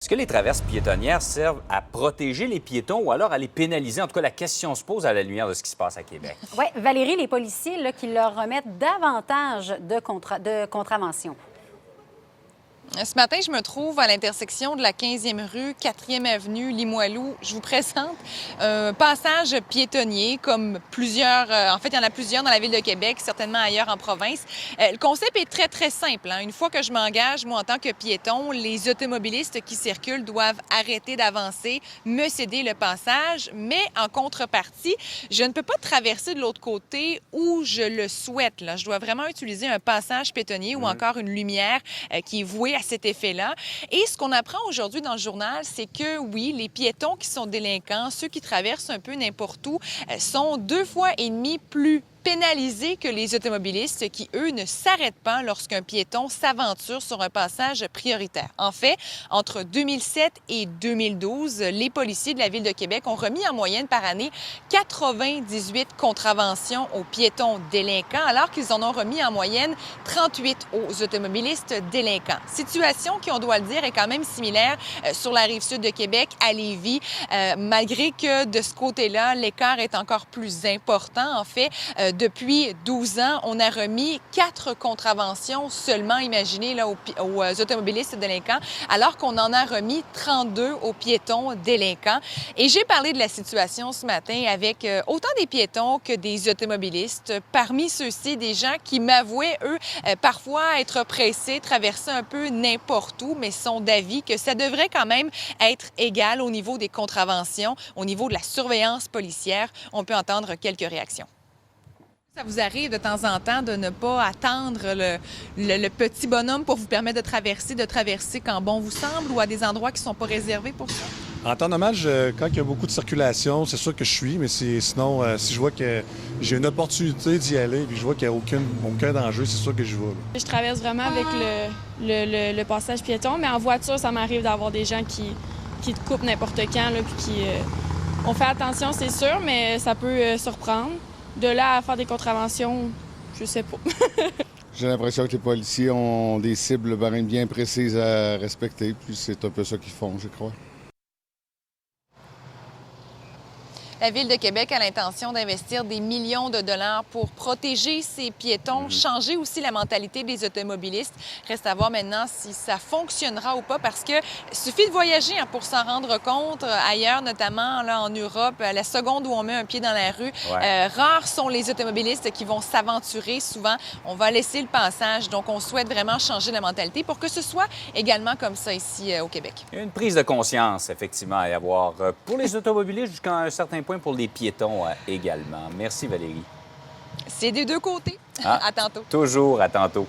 Est-ce que les traverses piétonnières servent à protéger les piétons ou alors à les pénaliser? En tout cas, la question se pose à la lumière de ce qui se passe à Québec. Oui, Valérie, les policiers là, qui leur remettent davantage de contraventions. Ce matin, je me trouve à l'intersection de la 15e rue, 4e avenue, Limoilou. Je vous présente un passage piétonnier comme plusieurs, en fait, il y en a plusieurs dans la ville de Québec, certainement ailleurs en province. Le concept est très, très simple. Une fois que je m'engage, moi, en tant que piéton, les automobilistes qui circulent doivent arrêter d'avancer, me céder le passage, mais en contrepartie, je ne peux pas traverser de l'autre côté où je le souhaite. Là. Je dois vraiment utiliser un passage piétonnier ou encore une lumière qui est vouée à cet effet-là. Et ce qu'on apprend aujourd'hui dans le journal, c'est que oui, les piétons qui sont délinquants, ceux qui traversent un peu n'importe où, sont 2,5 fois plus pénalisés que les automobilistes qui, eux, ne s'arrêtent pas lorsqu'un piéton s'aventure sur un passage prioritaire. En fait, entre 2007 et 2012, les policiers de la Ville de Québec ont remis en moyenne par année 98 contraventions aux piétons délinquants, alors qu'ils en ont remis en moyenne 38 aux automobilistes délinquants. Situation qui, on doit le dire, est quand même similaire sur la rive sud de Québec, à Lévis, malgré que de ce côté-là, l'écart est encore plus important. En fait, depuis 12 ans, on a remis 4 contraventions seulement, imaginez, là, aux automobilistes délinquants, alors qu'on en a remis 32 aux piétons délinquants. Et j'ai parlé de la situation ce matin avec autant des piétons que des automobilistes. Parmi ceux-ci, des gens qui m'avouaient, eux, parfois être pressés, traverser un peu n'importe où, mais sont d'avis que ça devrait quand même être égal au niveau des contraventions, au niveau de la surveillance policière. On peut entendre quelques réactions. Ça vous arrive de temps en temps de ne pas attendre le petit bonhomme pour vous permettre de traverser quand bon vous semble ou à des endroits qui ne sont pas réservés pour ça? En temps normal, quand il y a beaucoup de circulation, c'est sûr que je suis, mais sinon, si je vois que j'ai une opportunité d'y aller puis je vois qu'il n'y a aucun danger, c'est sûr que je vais. Là. Je traverse vraiment avec le passage piéton, mais en voiture, ça m'arrive d'avoir des gens qui te coupent n'importe quand, là, puis on fait attention, c'est sûr, mais ça peut surprendre. De là à faire des contraventions, je sais pas. J'ai l'impression que les policiers ont des cibles bien précises à respecter, puis c'est un peu ça qu'ils font, je crois. La Ville de Québec a l'intention d'investir des millions de dollars pour protéger ses piétons, changer aussi la mentalité des automobilistes. Reste à voir maintenant si ça fonctionnera ou pas, parce que suffit de voyager pour s'en rendre compte. Ailleurs, notamment là, en Europe, la seconde où on met un pied dans la rue, rares sont les automobilistes qui vont s'aventurer. Souvent, on va laisser le passage. Donc, on souhaite vraiment changer la mentalité pour que ce soit également comme ça ici au Québec. Il y a une prise de conscience, effectivement, à y avoir pour les automobilistes jusqu'à un certain point pour les piétons également. Merci, Valérie. C'est des deux côtés. À tantôt. Toujours à tantôt.